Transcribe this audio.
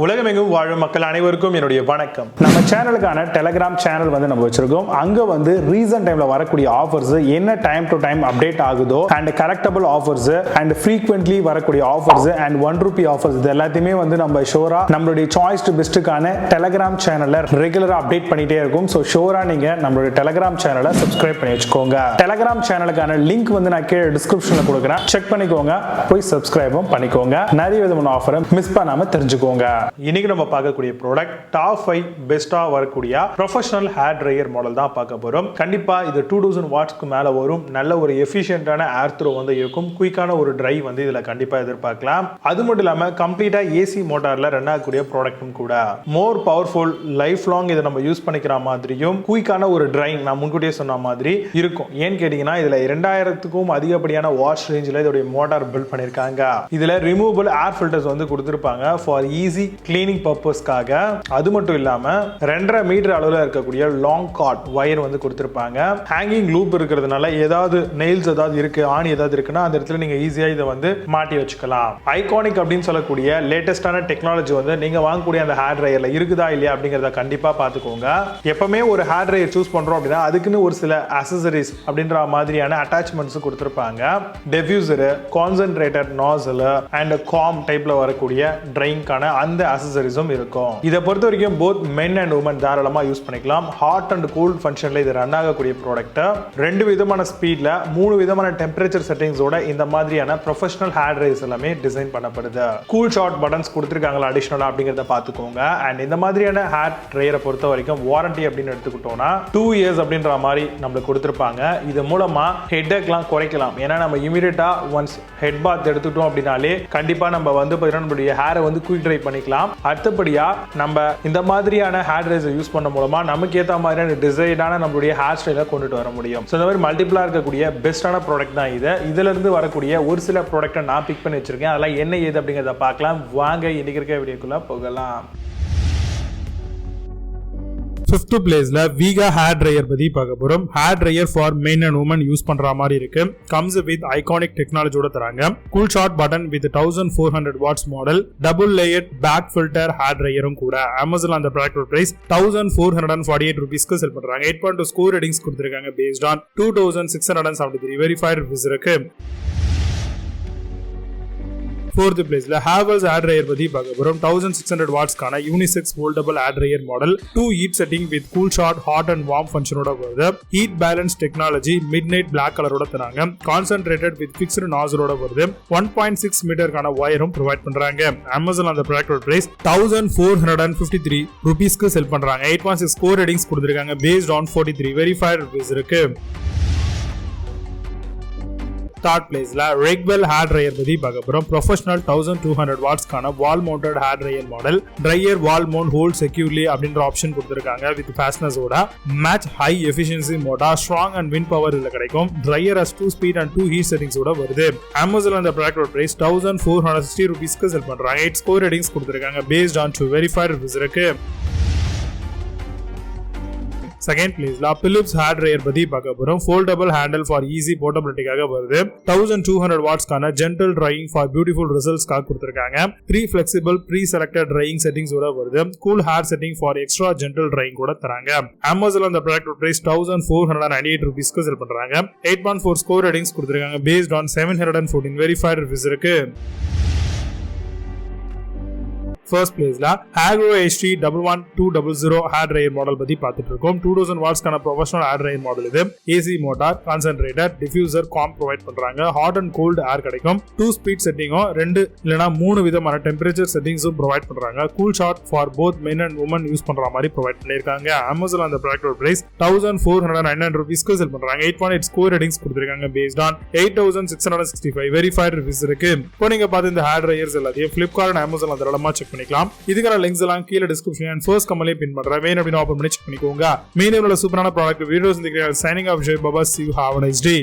உலகமெங்கும் வாழும் மக்கள் அனைவருக்கும் என்னுடைய வணக்கம். நம்ம சேனலுக்கான டெலிகிராம் சேனல் நம்ம வச்சிருக்கோம். அங்க ரீசன்ட் டைம்ல வரக்கூடிய ஆஃபர்ஸ் என்ன டைம் டு டைம் அப்டேட் ஆகுதோ and correctable offers and frequently வரக்கூடிய ஆஃபர்ஸ் அண்ட் ₹1 ஆஃபர்ஸ் இது எல்லாத்தையுமே நம்ம ஷோரா நம்மளுடைய சாய்ஸ் டு பெஸ்ட்டுக்கான டெலிகிராம் சேனல்ல ரெகுலரா அப்டேட் பண்ணிட்டே இருக்கும். ஸோ ஷோரா நீங்க நம்மளுடைய டெலிகிராம் சேனலை சப்ஸ்கிரைப் பண்ணி வச்சுக்கோங்க. டெலிகிராம் சேனலுக்கான லிங்க் நான் கீழே டிஸ்கிரிப்ஷன்ல கொடுக்குறேன், செக் பண்ணிக்கோங்க, போய் சப்ஸ்கிரைபும் பண்ணிக்கோங்க. நிறைய விதமான ஆஃபரை மிஸ் பண்ணாம தெரிஞ்சுக்கோங்க. இன்னைக்கு நம்ம பார்க்கக்கூடிய ப்ராடக்ட் டாப் 5 பெஸ்டா வரக்கூடிய ப்ரொஃபஷனல் ஹேர் ட்ரையர் மாடல் தான் பார்க்க போறோம். கண்டிப்பா இது 2000 வாட்ஸ்க்கு மேல வரும். நல்ல ஒரு எஃபிஷியன்ட்டான ஏர் த்ரோ இருக்கும். குயிக்கான ஒரு ட்ரை இதுல கண்டிப்பா எதிர்பார்க்கலாம். அது மட்டும் இல்லாம கம்ப்ளீட்டா ஏசி மோட்டார்ல ரன் ஆகக்கூடிய ப்ராடக்ட்டும் கூட. மோர் பவர்ஃபுல், லைஃப் லாங் இதை நம்ம யூஸ் பண்ணிக்கிற மாதிரியும் குயிக்கான ஒரு ட்ரை நான் முன்கூட்டியே சொன்ன மாதிரி இருக்கும். ஏன்னு கேட்டீங்கன்னா இதுல 2000க்கும் அதிகப்படியான வாட்ஸ் ரேஞ்சில் இதோட மோட்டார் பில்ட் பண்ணிருக்காங்க. இதுல ரிமூவபிள் ஏர் ஃபில்டர்ஸ் கொடுத்திருப்பாங்க ஃபார் ஈஸி கிளீனிங் பர்பஸ்க்காக. அது மட்டும் இல்லாம 2.5 மீட்டர் அளவுல இருக்கக்கூடிய லாங் கார்ட் வயர் கொடுத்திருப்பாங்க. ஹேங்கிங் லூப் இருக்கிறதுனால ஏதாவது நெயில்ஸ் ஏதாவது இருக்கு, ஆணி ஏதாவது இருக்குன்னா அந்த இடத்துல நீங்க ஈஸியா இதை மாட்டி வச்சுக்கலாம். ஐகானிக் அப்படின்னு சொல்லக்கூடிய லேட்டஸ்டான டெக்னாலஜி நீங்க வாங்கக்கூடிய அந்த ஹேர் ட்ரையர்ல இருக்குதா இல்லையா அப்படிங்கறத கண்டிப்பா பாத்துக்கோங்க. எப்பவுமே ஒரு ஹேர் ட்ரையர் சூஸ் பண்றோம் அப்படின்னா அதுக்குன்னு ஒரு சில அக்சசரிஸ் அப்படின்ற மாதிரியான அட்டாச்மெண்ட்ஸ் கொடுத்திருப்பாங்க. டெஃப்யூசர், கான்சென்ட்ரேட்டர் நாசல் அண்ட் காம் டைப்ல வரக்கூடிய ட்ரைங்கான அந்த அக்சசரிஸும் இருக்கும். இதை பொறுத்த வரைக்கும் போத் மென் அண்ட் உமன் தாராளமா யூஸ் பண்ணிக்கலாம். ஹாட் அண்ட் கூல் ஃபங்க்ஷன்ல இது ரன் ஆகக்கூடிய ப்ராடக்ட். 2 விதமான ஸ்பீட்ல 3 விதமான டெம்பரேச்சர் செட்டிங்ஸோட இந்த மாதிரியான ப்ரொஃபஷனல் ஹேர் ட்ரையர்ஸ் எல்லாமே டிசைன் பண்ணப்படுது. கூல் ஷார்ட் பட்டன்ஸ் கொடுத்திருக்காங்களா அடிஷனலா அப்படிங்கறத பாத்துக்கோங்க. அண்ட் இந்த மாதிரியான ஹேர் ட்ரையரை பொறுத்த வரைக்கும் வாரண்டி அப்படின்னு எடுத்துக்கிட்டோம்னா 2 இயர்ஸ் அப்படின்ற மாதிரி நம்மளுக்கு கொடுத்திருப்பாங்க. இது மூலமா ஹெட்டேக்லாம் குறைக்கலாம். ஏன்னா நம்ம இமிடியேட்டா ஒன்ஸ் ஹெட் பாத் எடுத்துட்டோம் அப்படின்னாலே கண்டிப்பா நம்ம நம்மளுடைய ஹேரை குயிக் ட்ரை பண்ணிக்கலாம். அடுத்தபடியா நம்ம இந்த மாதிரியான ஹேர் ட்ரையர்ஸ் யூஸ் பண்ண மூலமா நமக்கு ஏத்த மாதிரியான டிசைனான நம்மளுடைய ஹேர் ஸ்டைலை கொண்டுட்டு வர முடியும். ஸோ இந்த மாதிரி மல்டிபிளா இருக்கக்கூடிய பெஸ்டான ப்ராடக்ட் தான் இது. இதுல இருந்து வரக்கூடிய ஒரு சில ப்ராடக்ட்டை நான் பிக் பண்ணி வச்சிருக்கேன். அதெல்லாம் என்ன ஏது அப்படிங்கறத பார்க்கலாம். வாங்க இன்னைக்கு இருக்க வீடியோக்குள்ள போகலாம். 5th பிளேஸ்ல வீகா ஹேர் ட்ரையர் பத்தி பார்க்க போறோம். Hair dryer for men and women use பண்ற மாதிரி இருக்கு. கம்ஸ் வித் ஐகானிக் டெக்னாலஜியோட தராங்க. Cool shot button with 1400 watts model, double layer back filter hair ட்ரையரும் கூட. அமேசான் அந்த ப்ராடக்ட் பிரைஸ் ₹1448 செல் பண்றாங்க. 8.2 ஸ்கோர் ரேட்டிங்ஸ் கொடுத்திருக்காங்க பேஸ்ட் ஆன் 2673 வெரிஃபைட் ரிவ்யூஸ் இருக்கு. 4th பிளேஸ்ல ஹேவல்ஸ் ஹேர் ட்ரையர் பத்தி பார்க்க போறோம். 1600 வாட்ஸ்க்கான unisex foldable hair dryer model. 2 heat setting with cool shot, hot and warm ஃபங்க்ஷனோட வருது. Heat balance technology midnight black கலரோட தராங்க. கான்சென்ட்ரேட்டட் வித் ஃபிக்ஸ்டு நாசலோட வருது. 1.6 மீட்டருக்கான வயரும் ப்ரொவைட் பண்றாங்க. அமேசான் அந்த ப்ராடக்ட் பிரைஸ் ₹1453 செல் பண்றாங்க. 8.6 ஸ்கோர் ரேட்டிங்ஸ் கொடுத்திருக்காங்க பேஸ்ட் ஆன் 43 வெரிஃபைட் ரிவ்யூஸ் இருக்கு. 3rd பிளேஸ்ல ரெக்வெல் ஹேர் ட்ரையர் பத்தி பார்க்க போறோம். ப்ரொஃபஷனல் 1200 வாட்ஸ்க்கான wall mounted hair dryer model. Dryer wall mount hold securely அப்படின்ற ஆப்ஷன் கொடுத்திருக்காங்க வித் ஃபாஸ்ட்னஸோட. Match high efficiency motor, strong and wind power இதுல கிடைக்கும். Dryer as 2 speed and 2 heat செட்டிங்ஸோட வருது. அமேசான் அந்த ப்ராடக்ட் பிரைஸ் ₹1460 செல் பண்றாங்க. 8 ஸ்கோர் ரேட்டிங்ஸ் கொடுத்திருக்காங்க பேஸ்ட் ஆன் 2 வெரிஃபைட் ரிவ்யூஸ் இருக்கு. 2nd பிளேஸ்ல பிலிப்ஸ் ஹேர் ட்ரையர் பத்தி பார்க்க போறோம். ஃபோல்டபிள் ஹேண்டில் ஃபார் ஈஸி போர்ட்டபிலிட்டிக்காக வருது. 1200 வாட்ஸ்க்கான ஜென்டல் ட்ரையிங் ஃபார் பியூட்டிஃபுல் ரிசல்ட்ஸ்க்காக கொடுத்திருக்காங்க. 3 ஃபிளெக்சிபிள் ப்ரீ செலக்டட் ட்ரையிங் செட்டிங்ஸோட வருது. Cool hair setting for extra gentle drying கூட தராங்க. அமேசான் அந்த ப்ராடக்ட் பிரைஸ் ₹1498 செல் பண்றாங்க. 8.4 ஸ்கோர் ரேட்டிங்ஸ் கொடுத்திருக்காங்க பேஸ்ட் ஆன் 714 வெரிஃபைட் ரிவ்யூஸ் இருக்கு. 1st பிளேஸ்ல ஹேக்ரோ HD 11200 ஹேர் ட்ரையர் மாடல் பத்தி பார்த்துட்டு இருக்கோம். 2000 வாட்ஸ்க்கான ப்ரொஃபஷனல் ஹேர் ட்ரையர் மாடல் இது. AC motor, concentrator, diffuser, comb provide பண்றாங்க. ஹாட் அண்ட் கோல்ட் ஏர் கிடைக்கும். 2 ஸ்பீட் செட்டிங்கும் 2 இல்லனா 3 விதமான டெம்பரேச்சர் செட்டிங்ஸும் ப்ரொவைட் பண்றாங்க. Cool shot for both men and women use பண்ற மாதிரி ப்ரொவைட் பண்ணிருக்காங்க. அமேசான் அந்த ப்ராடக்ட் பிரைஸ் ₹1499 செல் பண்றாங்க. 8.8 ஸ்கோர் ரேட்டிங்ஸ் கொடுத்திருக்காங்க பேஸ்ட் ஆன் 8665 வெரிஃபைட் ரிவ்யூஸ் இருக்கு. இப்போ நீங்க பார்த்த இந்த ஹேர் ட்ரையர்ஸ் எல்லாத்தையும் Flipkart and Amazon அந்த இடமா செக் பண்ணிக்கலாம். இதுக்கான லிங்க்ஸ் எல்லாம் கீழே டிஸ்கிரிப்ஷன் அண்ட் ஃபர்ஸ்ட் கமெண்ட்லயே பின் பண்றேன். வேணும் அப்படின்னு ஓபன் பண்ணி செக் பண்ணிக்கோங்க. மீண்டும் சூப்பரான product videos signing off Jai Baba. See you, have a nice day.